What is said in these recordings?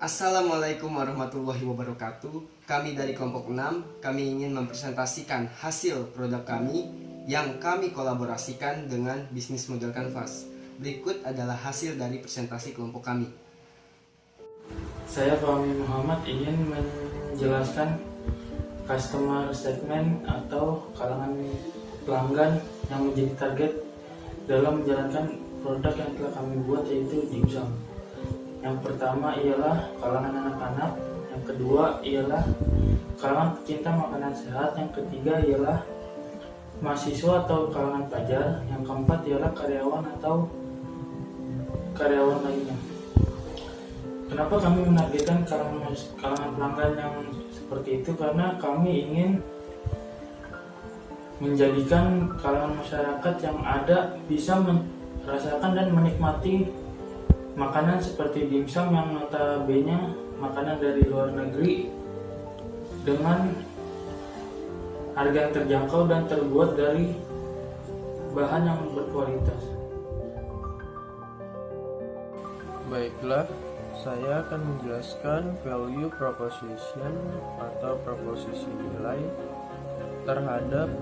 Assalamualaikum warahmatullahi wabarakatuh. Kami dari kelompok 6, kami ingin mempresentasikan hasil produk kami yang kami kolaborasikan dengan bisnis model kanvas. Berikut adalah hasil dari presentasi kelompok kami. Saya Fahmi Muhammad ingin menjelaskan customer segment atau kalangan pelanggan yang menjadi target dalam menjalankan produk yang telah kami buat, yaitu dimsum. Yang pertama ialah kalangan anak-anak, yang kedua ialah kalangan pecinta makanan sehat, yang ketiga ialah mahasiswa atau kalangan pelajar, yang keempat ialah karyawan atau karyawan lainnya. Kenapa kami menargetkan kalangan pelanggan yang seperti itu? Karena kami ingin menjadikan kalangan masyarakat yang ada bisa merasakan dan menikmati makanan seperti dimsum yang notabene makanan dari luar negeri dengan harga yang terjangkau dan terbuat dari bahan yang berkualitas. Baiklah, saya akan menjelaskan value proposition atau proposisi nilai terhadap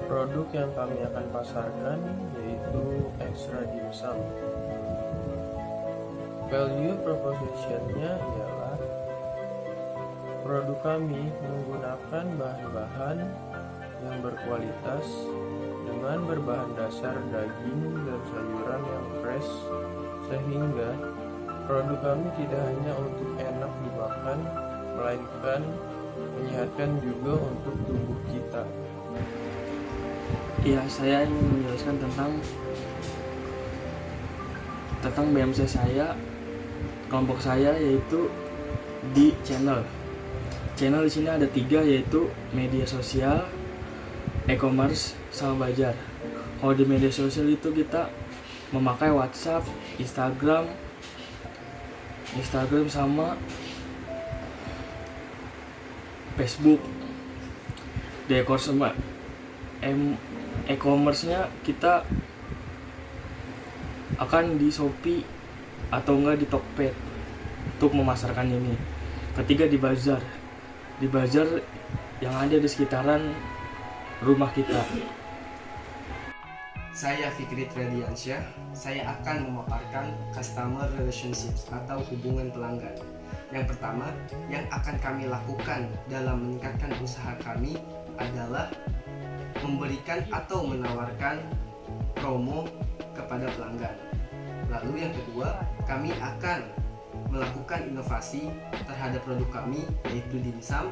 produk yang kami akan pasarkan, yaitu Extra Dimsum. Value proposition-nya ialah produk kami menggunakan bahan-bahan yang berkualitas dengan berbahan dasar daging dan sayuran yang fresh, sehingga produk kami tidak hanya untuk enak dimakan, melainkan menyehatkan juga untuk tubuh kita. Ya, saya ingin menjelaskan tentang BMC saya, kelompok saya, yaitu di channel. Channel di sini ada 3, yaitu media sosial, e-commerce, sama bazar. Kalau di media sosial itu kita memakai WhatsApp, Instagram sama Facebook. Di e-commerce-nya kita akan di Shopee atau enggak di Tokped untuk memasarkan ini. Ketiga di bazar yang ada di sekitaran rumah kita. Saya Fikri Tradiansyah. Saya akan memaparkan customer relationships atau hubungan pelanggan. Yang pertama, yang akan kami lakukan dalam meningkatkan usaha kami adalah memberikan atau menawarkan promo kepada pelanggan. Lalu yang kedua, kami akan melakukan inovasi terhadap produk kami, yaitu dimsum,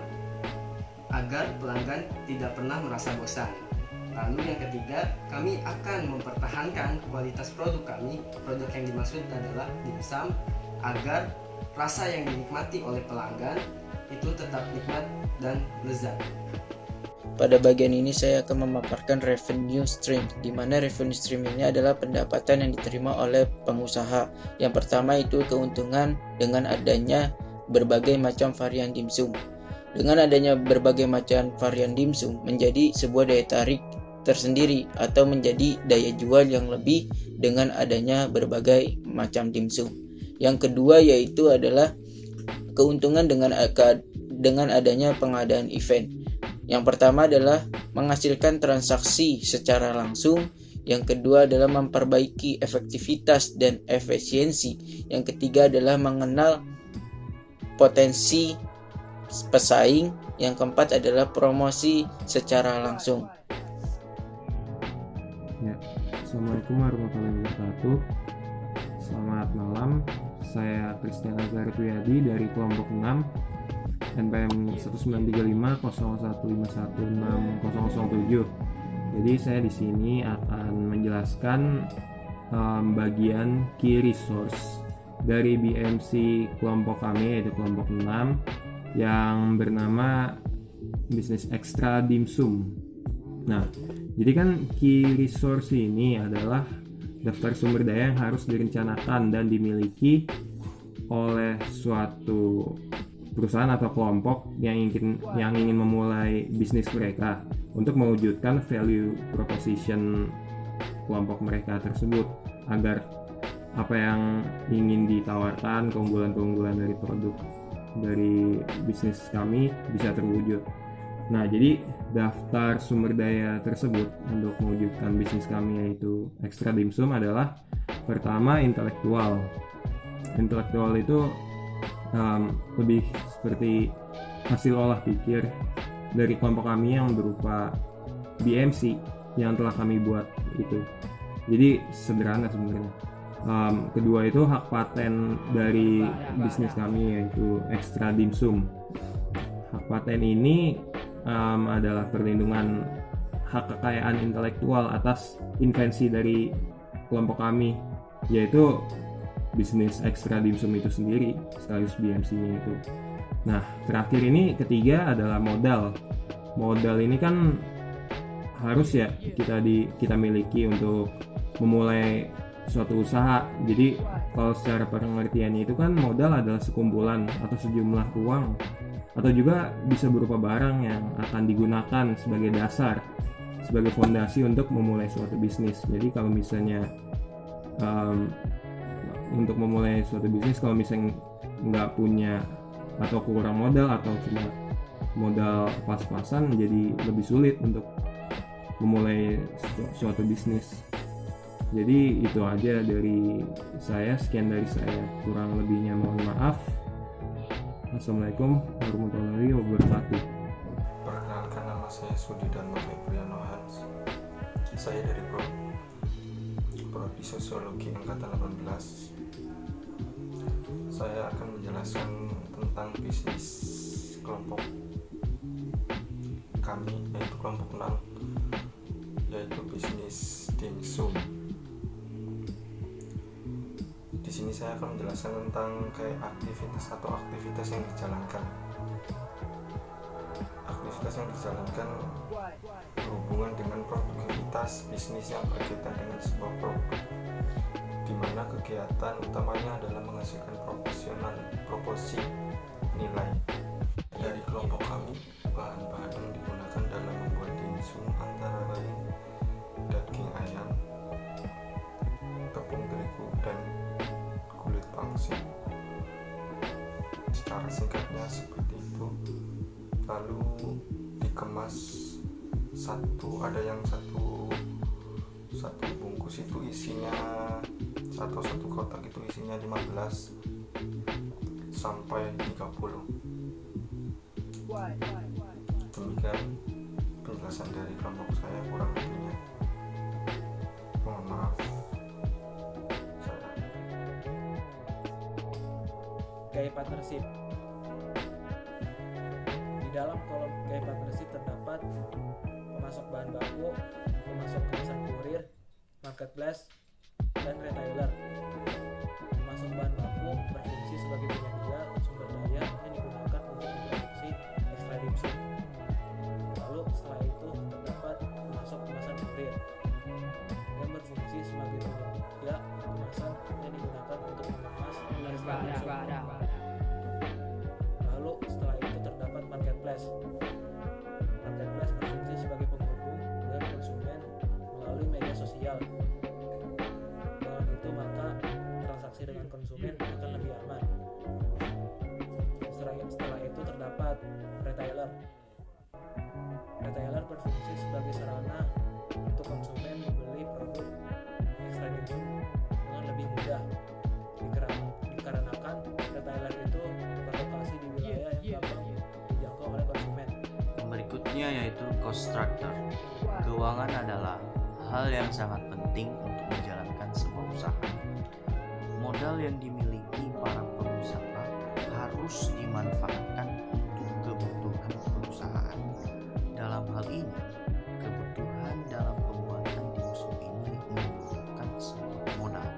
agar pelanggan tidak pernah merasa bosan. Lalu yang ketiga, kami akan mempertahankan kualitas produk kami. Produk yang dimaksud adalah dimsum, agar rasa yang dinikmati oleh pelanggan itu tetap nikmat dan lezat. Pada bagian ini saya akan memaparkan revenue stream, di mana revenue stream ini adalah pendapatan yang diterima oleh pengusaha. Yang pertama itu keuntungan dengan adanya berbagai macam varian dimsum. Dengan adanya berbagai macam varian dimsum menjadi sebuah daya tarik tersendiri atau menjadi daya jual yang lebih dengan adanya berbagai macam dimsum. Yang kedua yaitu adalah keuntungan dengan adanya pengadaan event. Yang pertama adalah menghasilkan transaksi secara langsung. Yang kedua adalah memperbaiki efektivitas dan efisiensi. Yang ketiga adalah mengenal potensi pesaing. Yang keempat adalah promosi secara langsung. Ya, Assalamualaikum warahmatullahi wabarakatuh. Selamat malam. Saya Christian Azhar Tuyadi dari kelompok 6. NPM 193501516007. Jadi saya di sini akan menjelaskan bagian key resource dari BMC kelompok kami, yaitu kelompok 6 yang bernama Bisnis Extra Dimsum. Nah, jadi kan key resource ini adalah daftar sumber daya yang harus direncanakan dan dimiliki oleh suatu perusahaan atau kelompok yang ingin memulai bisnis mereka untuk mewujudkan value proposition kelompok mereka tersebut, agar apa yang ingin ditawarkan, keunggulan-keunggulan dari produk dari bisnis kami bisa terwujud. Nah, jadi daftar sumber daya tersebut untuk mewujudkan bisnis kami yaitu Extra Dimsum adalah pertama intelektual. Intelektual itu lebih seperti hasil olah pikir dari kelompok kami yang berupa BMC yang telah kami buat itu. Jadi sederhana sebenarnya. Kedua itu hak paten dari bisnis kami yaitu Extra Dimsum. Hak paten ini adalah perlindungan hak kekayaan intelektual atas invensi dari kelompok kami, yaitu bisnis Extra Dimsum itu sendiri sekaligus BMC-nya itu. Nah, terakhir ini ketiga adalah modal. Modal ini kan harus ya kita miliki untuk memulai suatu usaha. Jadi kalau secara pengertiannya itu kan modal adalah sekumpulan atau sejumlah uang atau juga bisa berupa barang yang akan digunakan sebagai dasar, sebagai fondasi untuk memulai suatu bisnis. Jadi kalau misalnya untuk memulai suatu bisnis, kalau misalnya nggak punya atau kurang modal atau cuma modal pas-pasan, jadi lebih sulit untuk memulai suatu bisnis. Jadi itu aja dari saya, sekian dari saya, kurang lebihnya mohon maaf. Assalamualaikum warahmatullahi wabarakatuh. Perkenalkan, nama saya Sudi Dharma Febriano Hans. Saya dari Prodi Sosiologi Angkatan 18. Saya akan menjelaskan tentang bisnis kelompok kami, yaitu kelompok 6, yaitu bisnis dimsum. Di sini saya akan menjelaskan tentang kayak aktivitas yang dijalankan. Aktivitas yang dijalankan berhubungan dengan produktivitas bisnis yang berkaitan dengan sebuah produk, di mana kegiatan utamanya adalah menghasilkan proporsi nilai. Dari kelompok kami, bahan-bahan yang digunakan dalam membuat dimsum antara lain daging ayam, tepung terigu, dan kulit pangsit. Secara singkatnya seperti itu. Lalu dikemas ada yang satu bungkus itu isinya satu kotak itu isinya 15 sampai 30. Demikian penjelasan dari kelompok saya, kurang lebihnya mohon maaf. Gaya partnership. Di dalam kolom gaya partnership terdapat pemasok bahan baku, pemasok kemasan kurir, marketplace, dan retailer. Pemasok bahan baku berfungsi sebagai penyedia sumber daya yang digunakan untuk memproduksi Extra Dimsum. Lalu setelah itu terdapat pemasok kemasan kurir yang berfungsi sebagai penyedia kemasan yang digunakan untuk mengemas Extra Dimsum. Lalu setelah itu terdapat marketplace. Marketplace berfungsi sebagai penghubung dengan konsumen melalui media sosial. Dengan itu maka transaksi dengan konsumen akan lebih aman. Setelah itu terdapat retailer. Retailer berfungsi sebagai sarana untuk konsumen membeli produk Extra Dimsum dengan lebih mudah. Dikarenakan retailer itu berlokasi di wilayah yang gampang dijangkau oleh konsumen. Berikutnya yaitu cost structure. Keuangan adalah hal yang sangat penting untuk menjalankan sebuah usaha. Modal yang dimiliki para pengusaha harus dimanfaatkan untuk kebutuhan perusahaan. Dalam hal ini, kebutuhan dalam pembuatan dimsum ini membutuhkan sebuah modal.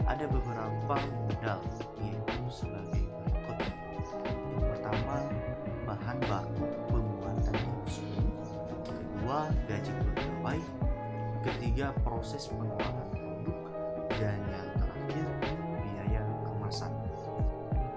Ada beberapa modal, yaitu sebagai berikut. Yang pertama, bahan baku pembuatan dimsum. Kedua, gaji pegawai. Ketiga, proses pengolahan produk. Dan